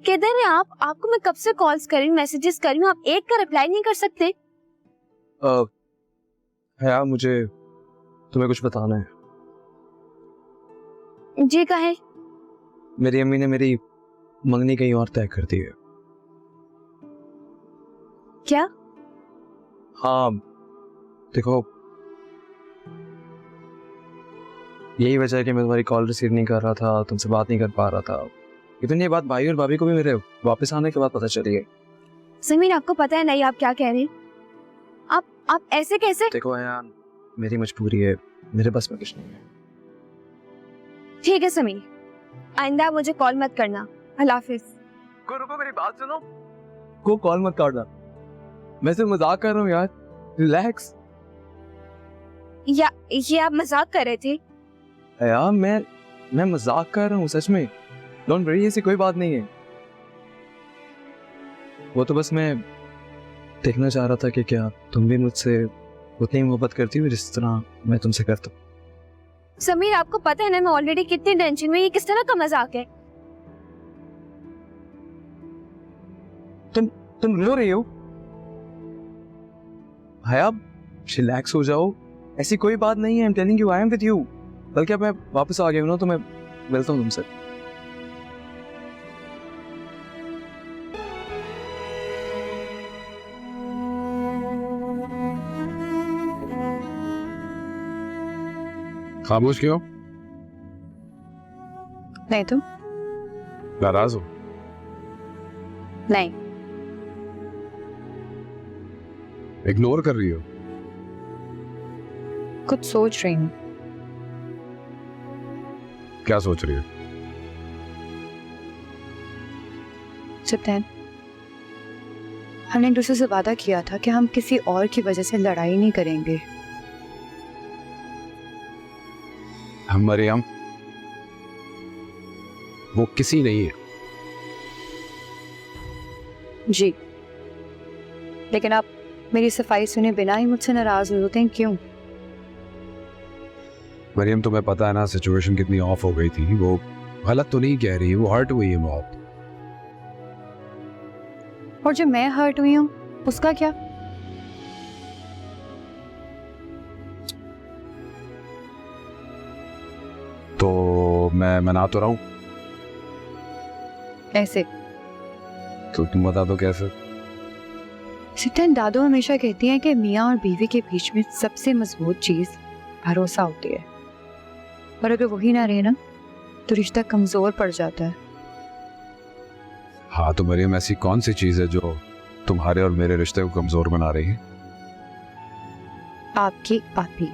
किधर है आप? आपको मैं कब से कॉल्स कर रही हूँ, मैसेजेस कर रही हूँ, आप एक का रिप्लाई नहीं कर सकते? है मुझे तुम्हें कुछ बताना है। जी कहे। मेरी अम्मी ने मेरी मंगनी कहीं और तय कर दी है। क्या? हाँ देखो, यही वजह है कि मैं तुम्हारी कॉल रिसीव नहीं कर रहा था, तुमसे बात नहीं कर पा रहा था। लेकिन ये बात भाई और भाभी को भी मेरे वापस आने के बाद पता चली है। समीर आपको पता है नहीं आप क्या कह रहे हैं? आप ऐसे कैसे? देखो यार, मेरी मजबूरी है, मेरे बस में कुछ नहीं है। ठीक है समीर, आइंदा आप मुझे कॉल मत करना। अल्लाह हाफिज। रुको मेरी बात सुनो। को कॉल मत काटना, मैं सिर्फ मजाक कर रहा हूँ यार, रिलैक्स। या ये आप मजाक कर रहे थे? यार मैं मजाक कर रहा हूँ सच में, डोंट वरी, ऐसी कोई बात नहीं है। वो तो बस मैं देखना चाह रहा था कि क्या तुम भी मुझसे उतनी मोहब्बत करती हो जिस तरह मैं तुमसे करता हूँ। समीर आपको पता है ना मैं ऑलरेडी कितनी टेंशन में, ये किस तरह का मजाक है? तुम रो रही हो? हया रिलैक्स हो जाओ, ऐसी कोई बात नहीं है। I am telling you, I am with you. बल्कि अब मैं वापस आ गया हूँ ना, तो मैं मिलता हूँ तुमसे। खामोश क्यों? नहीं तुम? नाराज हो? नहीं। इग्नोर कर रही हो? कुछ सोच रही हूँ। क्या सोच रही हो? सत्यन, हमने एक दूसरे से वादा किया था कि हम किसी और की वजह से लड़ाई नहीं करेंगे। हम मरियम, वो किसी नहीं है। जी, लेकिन आप मेरी सफाई सुने बिना ही मुझसे नाराज होते हैं, क्यों? मरियम तुम्हें पता है ना सिचुएशन कितनी ऑफ हो गई थी। वो गलत तो नहीं कह रही, वो हर्ट हुई है बहुत। और जो मैं हर्ट हुई हूँ उसका क्या? तो मैं मना तो रहा हूं। ऐसे तो तुम बता दो कैसे? सत्यन, दादू हमेशा कहती हैं कि मियाँ और बीवी के बीच में सबसे मजबूत चीज भरोसा होती है, और अगर वही ना रहे ना तो रिश्ता कमजोर पड़ जाता है। हाँ तो मरियम, ऐसी कौन सी चीज है जो तुम्हारे और मेरे रिश्ते को कमजोर बना रही है? आपकी आपी।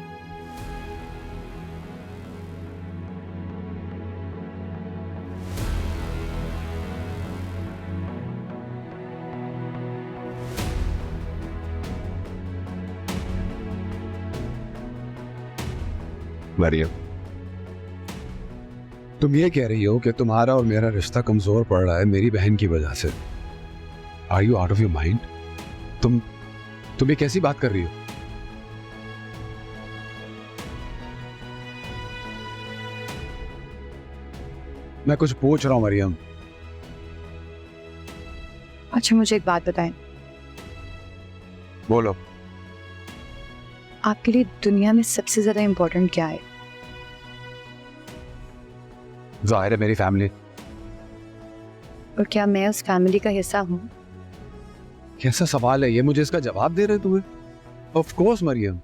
मरियम, तुम ये कह रही हो कि तुम्हारा और मेरा रिश्ता कमजोर पड़ रहा है मेरी बहन की वजह से। Are you out of your mind? तुम ये कैसी बात कर रही हो? मैं कुछ पूछ रहा हूं मरियम। अच्छा मुझे एक बात बताएं, बोलो। आपके लिए दुनिया में सबसे ज्यादा इंपॉर्टेंट क्या है? जाहिर है मेरी फैमिली। और क्या मैं उस फैमिली का हिस्सा हूँ? कैसा सवाल है ये? मुझे इसका जवाब दे रहे तुम्हें? Of course Mariam.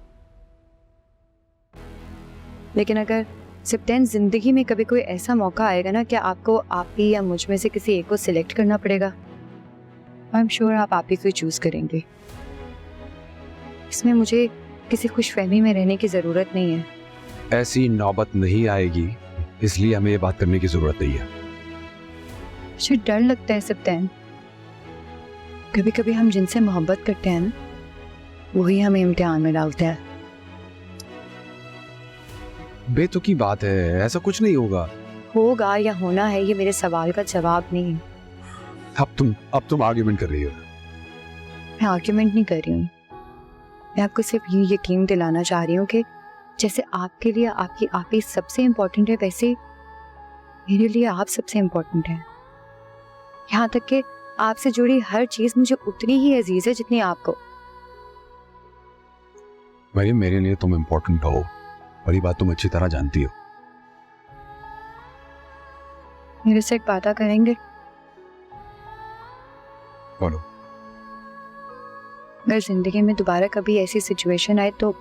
लेकिन अगर सत्यन जिंदगी में कभी कोई ऐसा मौका आएगा ना कि आपको आप ही या मुझ में से किसी एक को सिलेक्ट करना पड़ेगा, आई एम श्योर आप ही को चूज करेंगे। इसमें मुझे किसी खुशफहमी में रहने की जरूरत नहीं है। ऐसी नौबत नहीं आएगी, इसलिए हमें ये बात करने की जरूरत नहीं है। मुझे डर लगता है सत्यन, कभी कभी हम जिनसे मोहब्बत करते हैं ना वही हमें इम्तिहान में डालते हैं। बेतुकी बात है, ऐसा कुछ नहीं होगा। होगा या होना है ये मेरे सवाल का जवाब नहीं है। अब तुम आर्ग्यूमेंट कर रही हो। मैं आर्ग्यूमेंट नहीं कर रही हूँ, मैं आपको सिर्फ ये यकीन दिलाना चाह रही हूँ कि जैसे आपके लिए आपकी आप ही सबसे इम्पोर्टेंट है, वैसे मेरे लिए आप सबसे इम्पोर्टेंट है। यहाँ तक कि आपसे जुड़ी हर चीज मुझे उतनी ही अजीज है जितनी आपको। मरियम, मेरे लिए तुम इम्पोर्टेंट हो और ये बात तुम अच्छी तरह जानती हो। मेरे से एक वादा करेंगे? बोलो। अगर जिंदगी में दोबारा कभी ऐसी सिचुएशन आए तो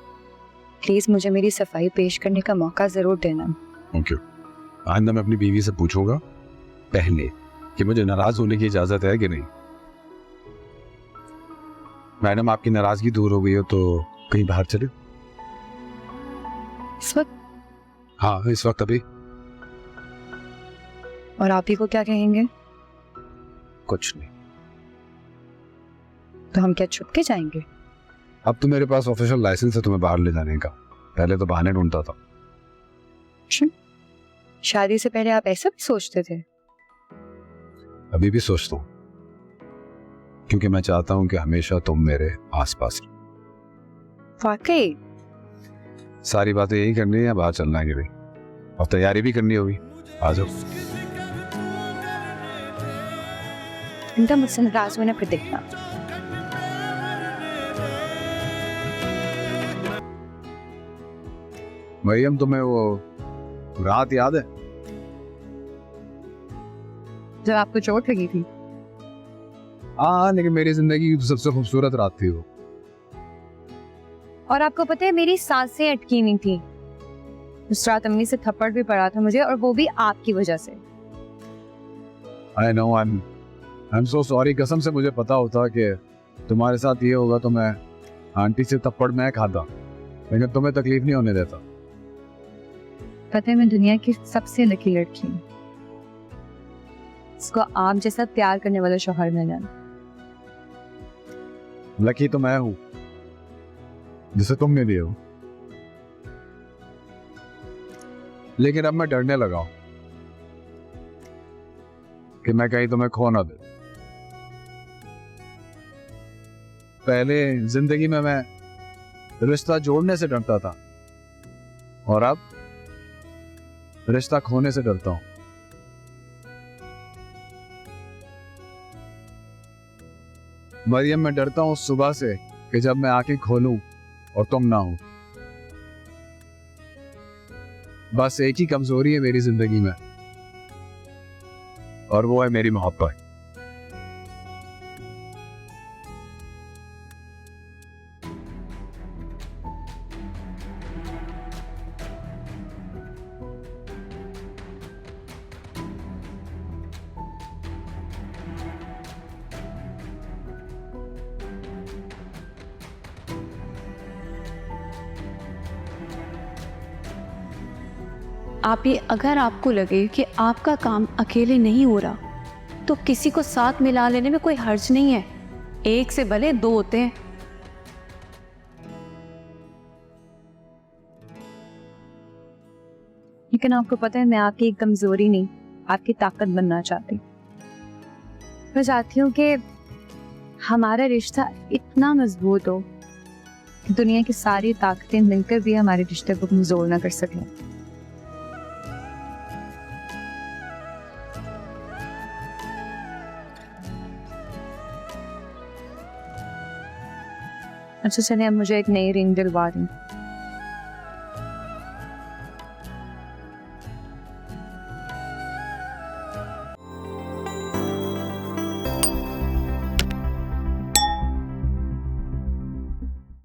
प्लीज मुझे मेरी सफाई पेश करने का मौका जरूर देना। Thank you. आइंदा मैं अपनी बीवी से पूछूंगा पहले कि मुझे नाराज होने की इजाजत है कि नहीं। मैडम, आपकी नाराजगी दूर हो गई हो तो कहीं बाहर चले? इस वक्त? हाँ, इस वक्त अभी। और आप ही को क्या कहेंगे? कुछ नहीं। तो हम क्या छुप के जाएंगे? अब तो मेरे पास ऑफिशियल लाइसेंस है तुम्हें बाहर ले जाने का। पहले तो बहाने ढूंढता था। शादी से पहले आप ऐसा भी सोचते थे? अभी भी सोचता हूँ, क्योंकि मैं चाहता हूँ कि हमेशा तुम मेरे आसपास रहो। वाकई? सारी बातें यही करनी है या बाहर चलना है कि नहीं? और तैयारी भी करनी होगी। आ जाओ। इनका मुझसे नाराज होने पर देखना। मरियम, तुम्हें वो रात याद है जब आपको चोट लगी थी? हाँ, लेकिन मेरी जिंदगी की सबसे खूबसूरत रात थी वो। और आपको पता है मेरी सांसें अटकी नहीं थी। उस रात अम्मी से थप्पड़ भी पड़ा था मुझे, और वो भी आपकी वजह से। I know, I'm so sorry। कसम से मुझे पता होता कि तुम्हारे साथ ये होगा तो मैं आंटी से थप्पड़ मैं खाता, लेकिन तुम्हें तकलीफ नहीं होने देता। पता है मैं दुनिया की सबसे लकी लड़की हूँ, इसको आप जैसा प्यार करने वाला शौहर मिला। लकी तो मैं हूँ जिसे तुमने दिए हो, लेकिन अब मैं डरने लगा हूं कि मैं कहीं तुम्हें खो ना दे। पहले जिंदगी में मैं रिश्ता जोड़ने से डरता था, और अब रिश्ता खोने से डरता हूं। मरियम, मैं डरता हूं उस सुबह से कि जब मैं आंखें खोलूं और तुम ना हो। बस एक ही कमजोरी है मेरी जिंदगी में, और वो है मेरी मोहब्बत। आप ही, अगर आपको लगे कि आपका काम अकेले नहीं हो रहा तो किसी को साथ मिला लेने में कोई हर्ज नहीं है। एक से भले दो होते हैं। लेकिन आपको पता है मैं आपकी एक कमजोरी नहीं, आपकी ताकत बनना चाहती हूँ। मैं चाहती हूँ कि हमारा रिश्ता इतना मजबूत हो कि दुनिया की सारी ताकतें मिलकर भी हमारे रिश्ते को कमजोर ना कर सकें। अच्छा चलिए, अब मुझे एक नई रिंग दिलवा दें।